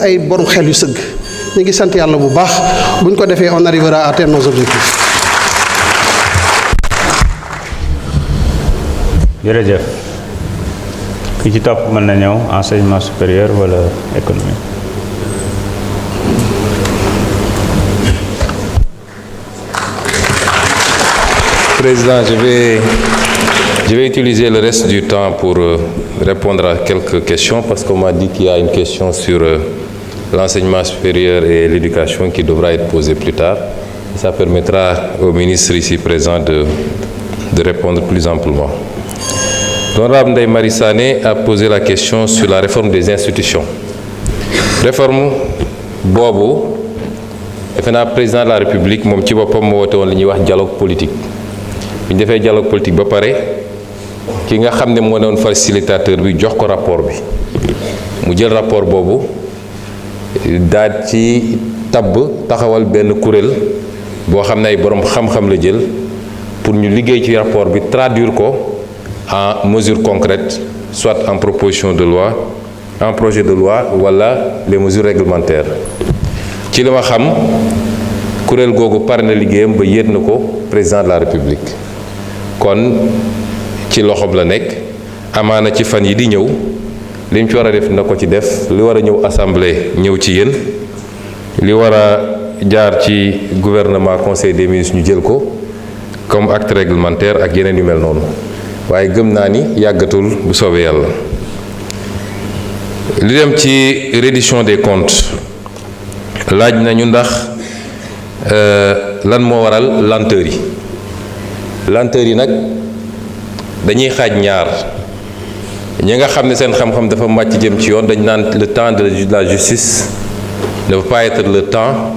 ay boru xel yu sëgg ñu ngi sant yàlla bu baax buñ ko defee on arrivera à atteindre nos objectifs. jërëjëf ki ci topp mën na ñëw enseignement supérieur wala économie. Président, je vais utiliser le reste du temps pour répondre à quelques questions parce qu'on m'a dit qu'il y a une question sur l'enseignement supérieur et l'éducation qui devra être posée plus tard. Ça permettra au ministre ici présent de répondre plus amplement. L'honorable Ndeye Marie Sané a posé la question sur la réforme des institutions. Réforme boobu defe naa président de la République moom ci boppam moo woote woon li ñuy wax dialogue politique. bi ñu defee dialogue politique ba pare ki nga xam ne moo doon facilitateur bi jox ko rapport bi mu jël rapport boobu daal ci taxawal benn kuréel boo xam ne ay borom xam-xam la jël pour ñu liggéey ci rapport bi traduire ko en mesures concrètes soit en proposition de loi en projet de loi wala les mesures réglementaires ci li ma xam kuréel googu pare na liggéeyam ba yéet na ko président de la République kon ci loxoom la nekk amaana ci fan yi di ñëw li mu ci war a def na ko ci def li war a ñëw assemblée ñëw ci yéen li war a jaar ci gouvernement conseil des ministres ñu jël ko comme acte réglementaire ak yeneen yu mel noonu waaye gëm naa ni yàggatul bu soobee yàlla. li dem ci reddition des comptes laaj nañu ndax lan moo waral lenteur yi. lenteur yi nag dañuy xaaj ñaar ñi nga xam ne seen xam-xam dafa màcc jëm ci yoon dañ naan le temps de la justice ne peut pas être le temps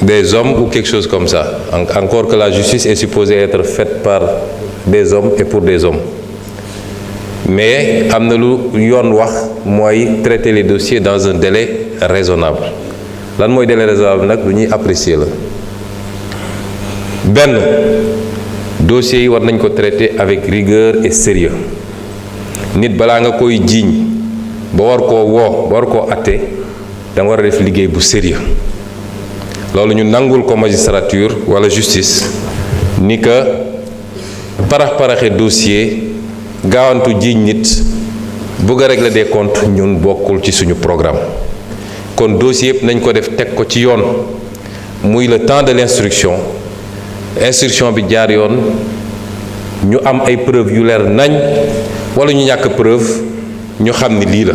des hommes ou quelque chose comme ça encore que la justice est supposée être faite par des hommes et pour des hommes mais am na lu yoon wax mooy traiter les dossiers dans un délai raisonnable lan mooy délai raisonnable nag lu ñuy apprécier la benn dossiers yi war nañ ko traiter avec rigueur et sérieux nit balaa nga koy jiiñ ba war koo woo ba war koo atte da nga war a def liggéey bu sérieux loolu ñu nangul ko magistrature wala justice ni que parax-paraxe dossier gaawantu jiiñ nit bëgg a régler des comptes ñun bokkul ci suñu programme kon dossier yëpp nañ ko def teg ko ci yoon muy le temps de l'instruction bi jaar yoon ñu am ay preuve yu leer nañ wala ñu ñàkk preuve ñu xam ni lii la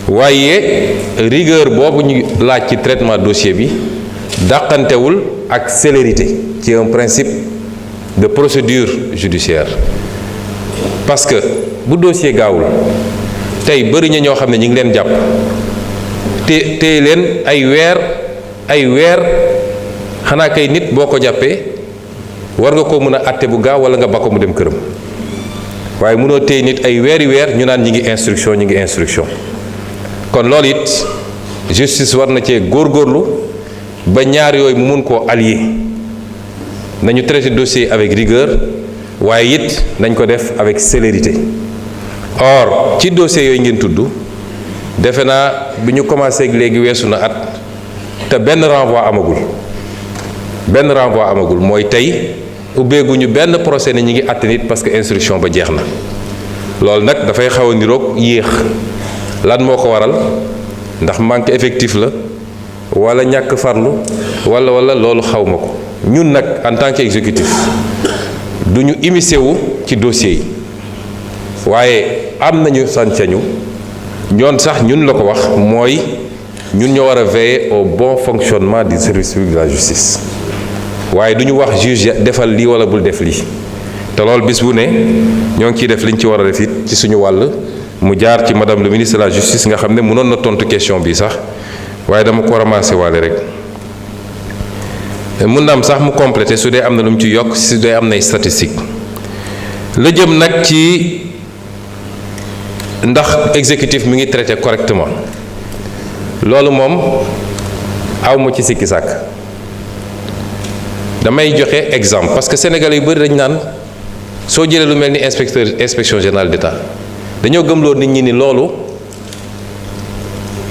waaye rigueur boobu ñu laaj ci traitement dossier bi dàqantewul ak célérité ci un principe de procédure judiciaire parce que bu dossier gaawul tey bëri na ñoo xam ne ñu ngi leen jàpp téye leen ay weer xanaa kay nit boo ko jàppee war nga ko mën a àtte bu gaaw wala nga ba ko mu dem këram waaye mënoo téye nit ay weer ñu naan ñi ngi instruction kon loolu it justice war na cee góorgóorlu ba ñaar yooyu mu mun koo allier nañu traiter dossier avec rigueur waaye it nañ ko def avec célérité or ci dossier yooyu ngeen tudd defe naa bi ñu commencé ak léegi weesu na at te benn renvoi amagul mooy tey ubbeeguñu benn procès ne ñi ngi àtte nit parce que instruction ba jeex na loolu nag dafay xaw a niroog yéex lan moo ko waral ndax manque effectif la wala ñàkk farlu wala loolu xaw ma ko ñun nag en tant qu'exécutif du ñu immiscé wu ci dossier yi waaye am nañu sañ-sañu ñoon sax ñun la ko wax mooy ñun ñoo war a veiller au bon fonctionnement du service public de la justice waaye du ñu wax juge defal lii wala bul def lii te loolu bis bu ne ñoo ngi ciy def liñ ci war a def it ci suñu wàll mu jaar ci madame le ministre de la justice nga xam ne mënoon na tontu question bi sax waaye dama ko ramassé waale rek mun na am sax mu complété su dee am na lu mu ci yokk su dee am nay statistique la jëm nag ci ndax exécutif mi ngi traité correctement loolu moom awma ci sikki sàkk damay joxe exemple parce que sénégalais yu bëri dañ naan soo jëlee lu mel ni inspection générale d'État dañoo gëmloo nit ñi ni loolu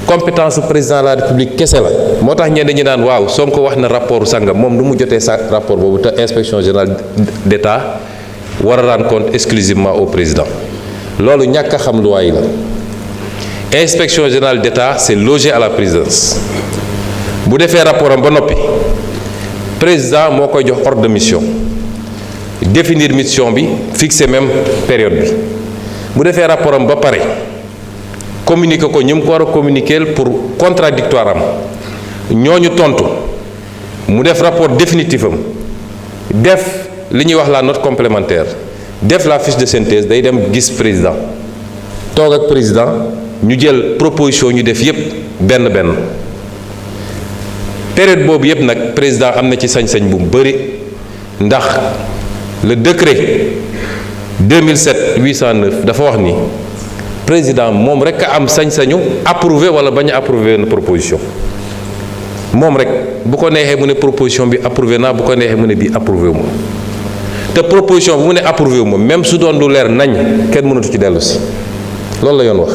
compétence su président de la république kese la moo tax ñenn ñi naan waaw Sonko wax na rapport sangam moom nu mu jotee sa rapport boobu te inspection générale d'État war a rendre compte exclusivement au président loolu ñàkk a xam loi yi la inspection générale d'État c'est logé à la présidence bu defee rapport am ba noppi président moo koy jox ordre de mission définir mission bi fixer même période bi bu defee rapport am ba pare communiquer ko ñi mu ko war a communiquer pour contradictoire am ñooñu tontu mu def rapport définitif am def li ñuy wax la note complémentaire def la fiche de synthèse day dem gis président toog ak président ñu jël proposition ñu def yépp benn période boobu yépp nag président am na ci sañ-sañ bu bari ndax le décret 2007-809 dafa wax ni président moom rek a am sañ-sañu approuver wala bañ a approuver une proposition moom rek bu ko neexee mu ne proposition bi approuvé naa bu ko neexee mu ne bii approuvé wu ma te proposition bu mu ne approuvé wu ma même su doon lu leer nañ kenn mënatu ci dellu si loolu la yoon wax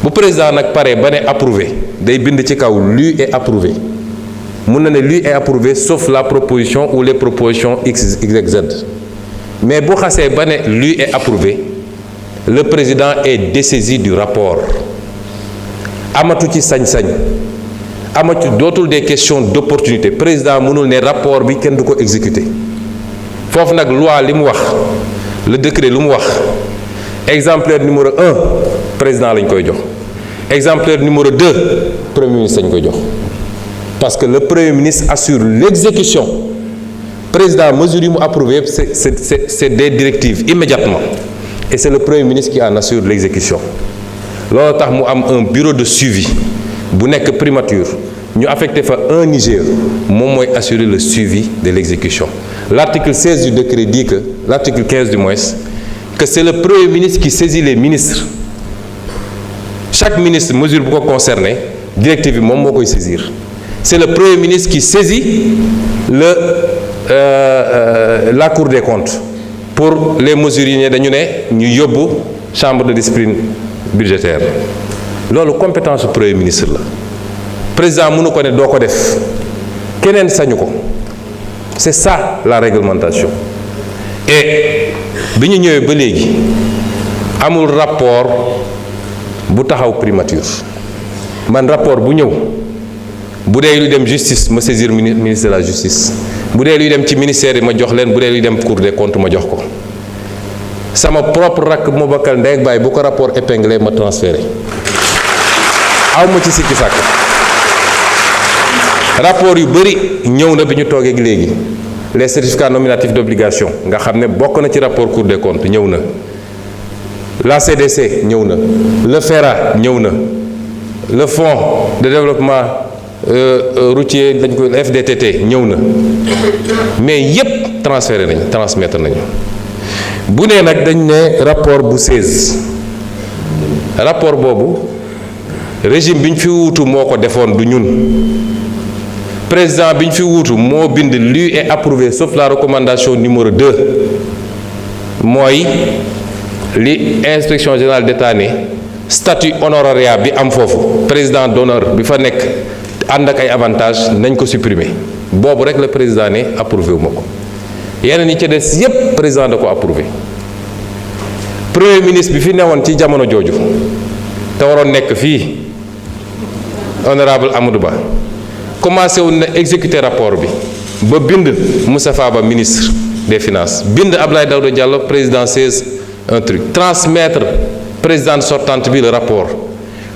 bu président nag paree ba ne approuvé day bind ci kaw lu est approuvé mun na ne lui est approuvé sauf la proposition ou les propositions X, Y, Z mais bu xasee ba ne lui est approuvé le président est dessaisi du rapport amatu ci sañ-sañ amatu dootul des questions d'opportunité président mënul ne rapport bi kenn du ko exécuter foofu nag loi li mu wax le décret lu mu wax exemplaire numéro 1 président lañ koy jox exemplaire numéro 2 premier ministre lañ koy jox parce que le premier ministre assure l'exécution président mesure yi mu approuvé c'est des directives immédiatement et c'est le premier ministre qui en assure l'exécution loolu tax mu am un bureau de suivi bu nekk primature ñu affecté fa un IGE moom mooy assurer le suivi de l'exécution l'article 16 du décret dit que l'article 15 du moins que c'est le premier ministre qui saisit les ministres chaque ministre mesure bu ko concerné directive bi moom moo koy saisir c'est le premier ministre qui saisit la Cour des comptes pour les mesures yi ne dañu ne ñu yóbbu chambre de discipline budgétaire loolu compétence du premier ministre la président mënu ko ne doo ko def keneen sañu ko c'est ça la réglementation et bi ñu ñëwee ba léegi amul rapport bu taxaw primature man rapport bu ñëw bu dee luy dem justice ma saisir ministre de la justice bu dee luy dem ci ministère yi ma jox leen bu dee luy dem Cour des comptes ma jox ko sama propre rakk bu ma bokkal ndey ak baay bu ko rapport épinglé ma transféré aw ma ci sikki sàkk rapport yu bëri ñëw na bi ñu toogee léegi les certificats nominatifs d'obligation nga xam ne bokk na ci rapport Cour des comptes ñëw na la CDC ñëw na le FERA ñëw na le fonds de développement routier dañ ko FDTT ñëw na mais yépp transféré nañ transmettre nañu bu nee nag dañ ne rapport bu 16 rapport boobu régime bi ñu fi wuutu moo ko defoon du ñun président bi ñu fi wuutu moo bind lui est approuvé sauf la recommandation numéro 2 mooy li inspection générale d'État ne statut honorariat bi am foofu président d'honneur bi fa nekk ànd ak ay avantages nañ ko supprimer boobu rek le président ne approuvé wu ma ko yeneen ñi ca des yépp président da ko approuvé premier ministre bi fi newoon ci jamono jooju te waroon nekk fii honorable Amadou Ba commencé woon na exécuter rapport bi ba bind Moustapha Ba ministre des finances bind Abdoulaye Daouda Diallo président 16 un truc transmettre présidente sortante bi le rapport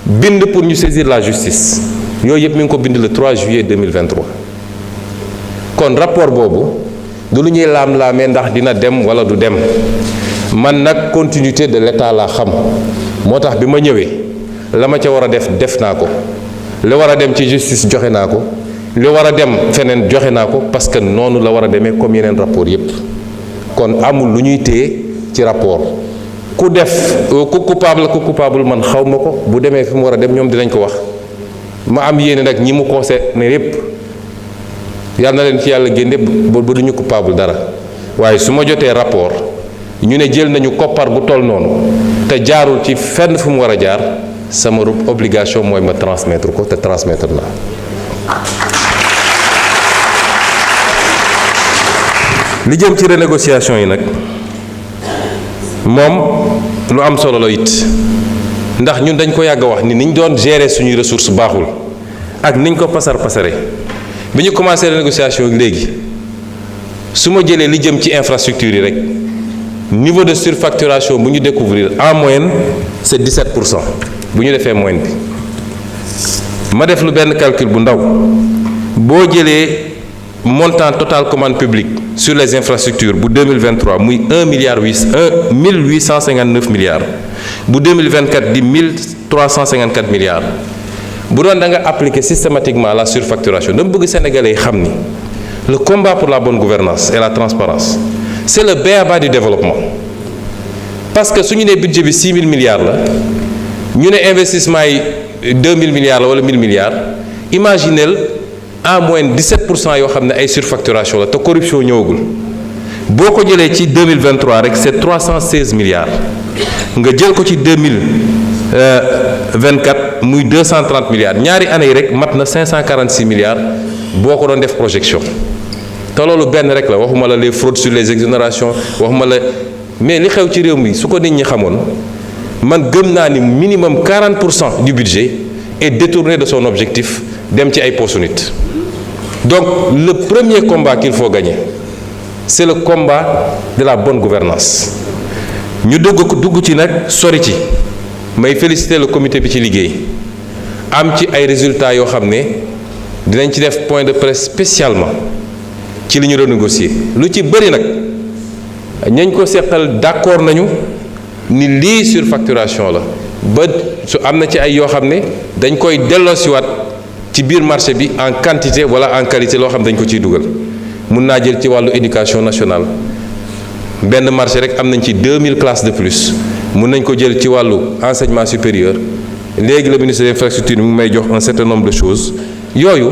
bind pour ñu saisir la justice yooyu yëpp mi ngi ko bind le 3 juillet 2023 kon rapport boobu du lu ñuy laam-laamee ndax dina dem wala du dem man nag continuité de l'état laa xam moo tax bi ma ñëwee la ma ca war a def naa ko li war a dem ci justice joxe naa ko li war a dem feneen joxe naa ko parce que noonu la war a demee comme yeneen rapport yépp kon amul lu ñuy téye ci rapport ku def ku coupable man xaw ma ko bu demee fi mu war a dem ñoom dinañ ko wax ma am yéene nag ñi mu concerné yépp yal na leen ci yàlla génne ba duñu coupable dara waaye su ma jotee rapport ñu ne jël nañu koppar gu toll noonu te jaarul ci fenn fu mu war a jaar sama obligation mooy ma transmettre ko te transmettre naa. li jëm ci renégociation yi nag moom lu am solo la it ndax ñun dañ ko yàgg a wax ni niñ doon gérer suñuy ressources baaxul ak niñ ko pasare bi ñu commencé renégociation léegi su ma jëlee li jëm ci infrastructure yi rek niveau de surfacturation bu ñu découvrir en moyenne c'est 17% bu ñu defee moyenne bi ma def lu benn calcul bu ndaw boo jëlee montant total commande publique sur les infrastructures bu 2023 muy 1859 milliards bu 2024 di 1354 milliards bu doon da nga appliquer systématiquement la surfacturation dama bëgg sénégalais yi xam ni le combat pour la bonne gouvernance et la transparence c'est le b.a.-ba du développement parce que su ñu nee budget bi 6 000 milliards la ñu ne investissement yi 2 000 milliards la wala 1 000 milliards imaginez en moyenne 17% yoo xam ne ay surfacturation la te corruption ñëwagul boo ko jëlee ci 2023 rek c'est 316 milliards nga jël ko ci 2024 muy 230 milliards ñaari année yi rek mat na 546 milliards boo ko doon def projection te loolu benn rek la waxuma la les fraudes sur les exonérations waxuma la mais li xew ci réew mi su ko nit ñi xamoon man gëm naa ni minimum 40% du budget est détourné de son objectif dem ci ay poches nit. Donc le premier combat qu'il faut gagner c'est le combat de la bonne gouvernance ñu dugg ci nag sori ci may féliciter le comité bi ci liggéey am ci ay résultats yoo xam ne dinañ ci def point de presse spécialement ci li ñu renégocier lu ci bëri nag ñañ ko seqal d'accord nañu ni lii surfacturation la ba su am na ci ay yoo xam ne dañ koy delloosiwaat ci biir marché bi en quantité wala en qualité loo xam dañ ko ciy dugal mun naa jël ci wàllu éducation nationale benn marché rek am nañ ci 2000 classes de plus mun nañ ko jël ci wàllu enseignement supérieur léegi le ministre des infrastructures mi ngi may jox un certain nombre de choses yooyu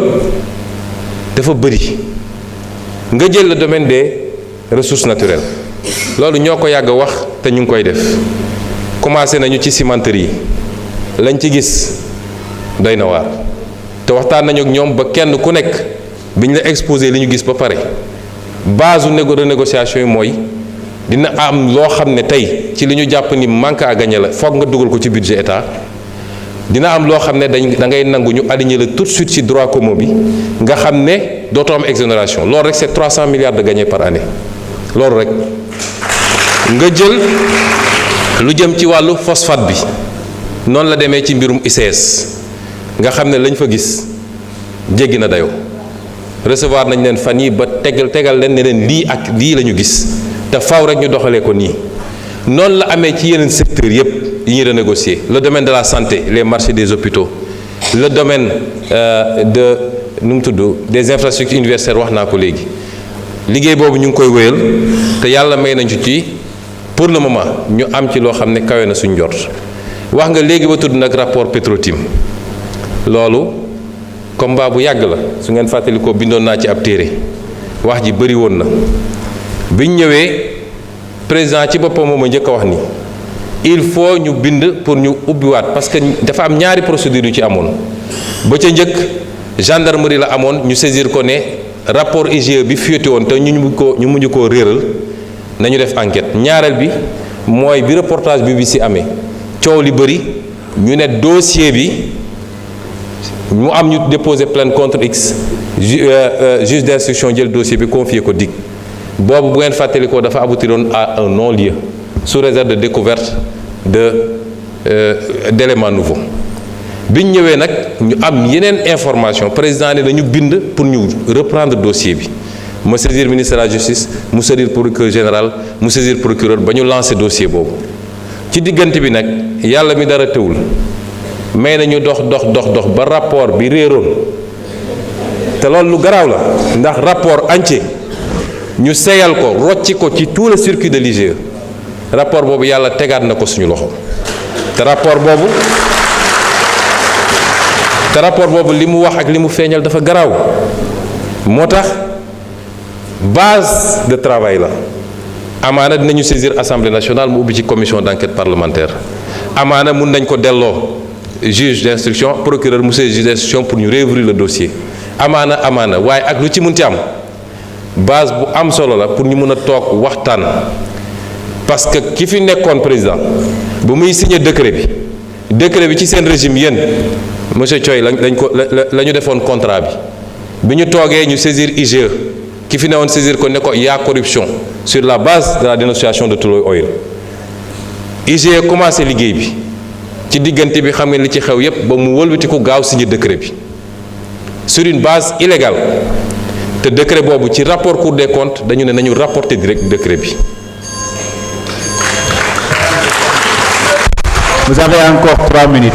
dafa bëri nga jël le domaine des ressources naturelles loolu ñoo ko yàgg a wax te ñu ngi koy def commencé nañu ci cimenterie yi lañ ci gis doy na waar te waxtaan nañu ak ñoom ba kenn ku nekk bi ñu la exposé li ñu gis ba pare base renégociation yi mooy dina am loo xam ne tey ci li ñu jàpp ni manque à gagner la foog nga dugal ko ci budget état dina am loo xam ne da ngay nangu ñu aligner la tout de suite ci droit commun bi nga xam ne dootoo am exonération loolu rek c'est 300 milliards de gagnés par année loolu rek nga jël lu jëm ci wàllu phosphate bi noonu la demee ci mbirum ICS nga xam ne lañ fa gis jéggi na dayoo recevoir nañ leen fan yi ba tegal leen ne leen lii ak lii la ñu gis te faw rek ñu doxalee ko nii noonu la amee ci yeneen secteurs yépp yi ñuy renégocier le domaine de la santé les marchés des hôpitaux le domaine des infrastructures universitaires wax naa ko léegi liggéey boobu ñu ngi koy wéyal te yàlla may nañu ci pour le moment ñu am ci loo xam ne kawe na suñ jot wax nga léegi ba tudd nag rapport Petro-Tim loolu combat bu yàgg la su ngeen fàttalikoo bindoon naa ci ab téere wax ji bëri woon na biñ ñëwee président ci boppam moom a njëkk a wax ni il faut ñu bind pour ñu ubbiwaat parce que dafa am ñaari procédure yu ci amoon ba ca njëkk gendarmerie la amoon ñu saisir ko ne rapport IGE bi fuité woon te ñu mujj koo réeral nañu def enquête ñaareel bi mooy bi reportage BBC amee coow li bëri ñu ne dossier bi mu am ñu déposer plainte contre X juge d'instruction jël dossier bi confié ko DIC boobu bu ngeen fàttalikoo dafa aboutiroon à un non-lieu sous réserve de découverte d'éléments nouveaux bi ñu ñëwee nag ñu am yeneen information président ne dañu bind pour ñu reprendre dossier bi mu saisir ministre de la justice mu saisir procureur général mu saisir procureur ba ñu lancer dossier boobu ci diggante bi nag yàlla mi dara teewul may nañu dox ba rapport bi réeroon te loolu lu garaaw la ndax rapport entier ñu seyal ko rocci ko ci tout le circuit de l'IGE rapport boobu yàlla tegaat na ko suñu loxo te rapport boobu li mu wax ak li mu feeñal dafa garaaw moo tax base de travail la amaana dinañu saisir Assemblée nationale mu ubbi ci commission d'enquête parlementaire amaana mun nañ ko delloo juge d'instruction procureur mu saisir juge d'instruction pour ñu réouvrir le dossier amaana waaye ak lu ci mun ci am base bu am solo la pour ñu mën a toog waxtaan parce que ki fi nekkoon président bu muy signé décret bi ci seen régime yéen monsieur Thioye la ñu defoon contrat bi ñu toogee ñu saisir IGE ki fi newoon saisir ko ne ko y a corruption sur la base de la dénonciation de Tullow Oil IGE commencé liggéey bi ci diggante bi xam ngeen li ci xew yépp ba mu wëlbatiku gaaw signé décret bi sur une base illégale te décret boobu ci rapport Cour des comptes dañu ne nañu rapporter direct décret bi. Vous avez encore 3 minutes.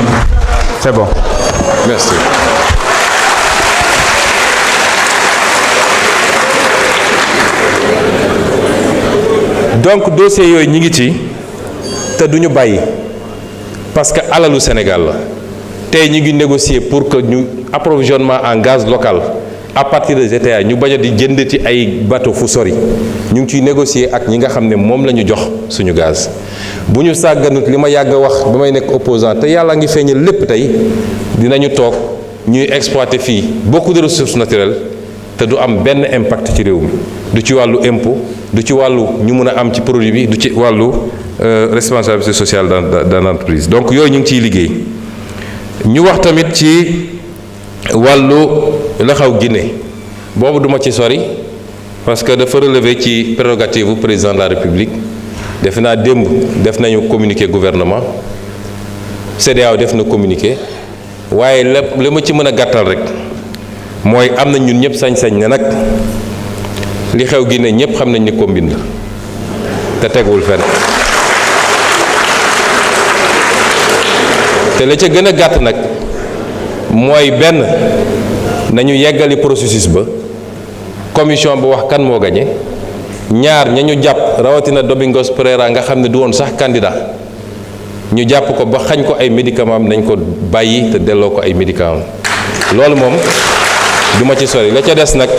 C'est bon. Merci. Donc dossier yooyu ñi ngi ci te duñu bàyyi parce que alalu Sénégal la tey ñu ngi négocier pour que ñu approvisionnement en gaz local à partir de GTA ñu bañ a di jënd ci ay bateau fu sori ñu ngi ciy négocier ak ñi nga xam ne moom la ñu jox suñu gaz bu ñu sàgganut li ma yàgg a wax ba may nekk opposant te yàlla ngi feeñal lépp tey dinañu toog ñuy exploiter fii beaucoup de ressources naturelles te du am benn impact ci réew mi du ci wàllu impôt du ci wàllu ñu mun a am ci produit bi du ci wàllu responsabilité sociale dans l'entreprise donc yooyu ñu ngi ciy liggéey ñu wax tamit ci wàllu la xaw Guinée boobu duma ci sori parce que dafa relever ci prérogative bu président de la République defe naa démb def nañu communiqué gouvernement CEDEAO def na communiqué waaye lépp li ma ci mën a gàttal rek mooy am na ñun ñëpp sañ-sañ ne nag li xew Guinée ñëpp xam nañ ni combine la te teguwul fenn te la ca gën a gàtt nag mooy benn nañu yeggali processus ba commission ba wax kan moo gañe ñaar ña ñu jàpp rawatina Domingos Pereira nga xam ne du woon sax candidat ñu jàpp ko ba xañ ko ay médicaments nañ ko bàyyi te delloo ko ay médicaments loolu moom du ma ci sori la ca des nag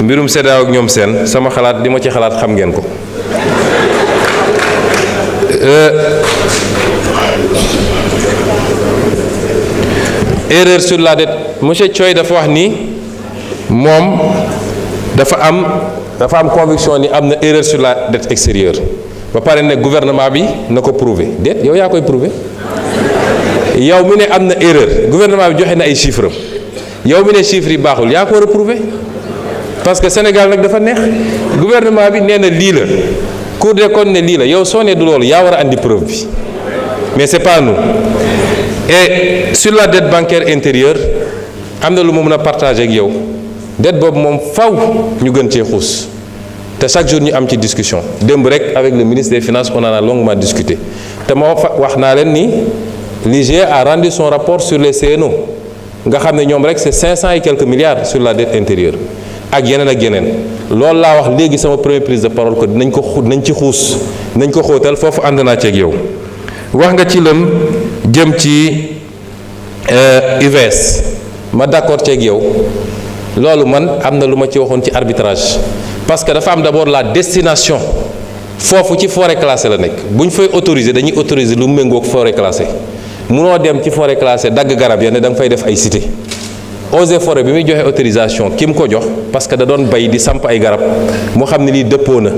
mbirum CEDEAO ak ñoom seen sama xalaat li ma ci xalaat xam ngeen ko erreur sur la dette monsieur Thioye dafa wax ni moom dafa am conviction ni am na erreur sur la dette extérieure ba pare ne gouvernement bi na ko prouver déet yow yaa koy prouver yow mi ne am na erreur gouvernement bi joxe na ay chiffres yow mi ne chiffres yi baaxul yaa ko war a prouver parce que Sénégal nag dafa neex gouvernement bi nee na lii la Cour des comptes ne lii la yow soo nee du loolu yaa war a andi preuve bi mais c'est pas nous. Et sur la dette bancaire intérieure am na lu ma mën a partager ak yow dette boobu moom faw ñu gën cee xuus te chaque jour ñu am ci discussion démb rek avec le ministre des Finances on en a longuement discuté te ma wax naa leen ni l'IGE a rendu son rapport sur les CNO nga xam ne ñoom rek c'est 500 et quelques milliards sur la dette intérieure ak yeneen loolu laa wax léegi sama première prise de parole que nañ ci xuus nañ ko xóotal foofu ànd naa ci ak yow wax nga ci lëm jëm ci UVS ma d'accord ceeg yow loolu man am na lu ma ci waxoon ci arbitrage parce que dafa am d'abord la destination foofu ci forêt classée la nekk bu ñu fay autoriser dañuy autoriser lu méngoog forêt classée munoo dem ci forêt classée dagg garab ya ne da nga fay def ay cité eaux et forêt bi muy joxe autorisation ki mu ko jox parce que da doon bay di samp ay garab mu xam ne lii dëppoo na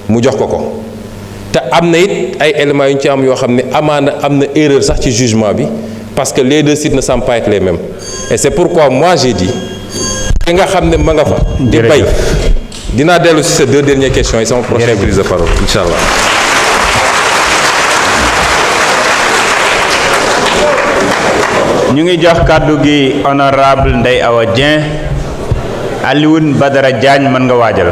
mu jox ko te am na it ay éléments yu ñu ci am yoo xam ne amaana am na erreur sax ci jugement bi parce que les deux sites ne semblent pas être les mêmes et c'est pourquoi moi j'ai dit ki nga xam ne ma nga fa di bay dinaa dellu si ces 2 dernières questions yi sama prochaine prise de parole incha allah. ñu ngi jox kàddu gi honorable Ndeye Awa Dieng Alioune Badara Diagne mën nga waajal.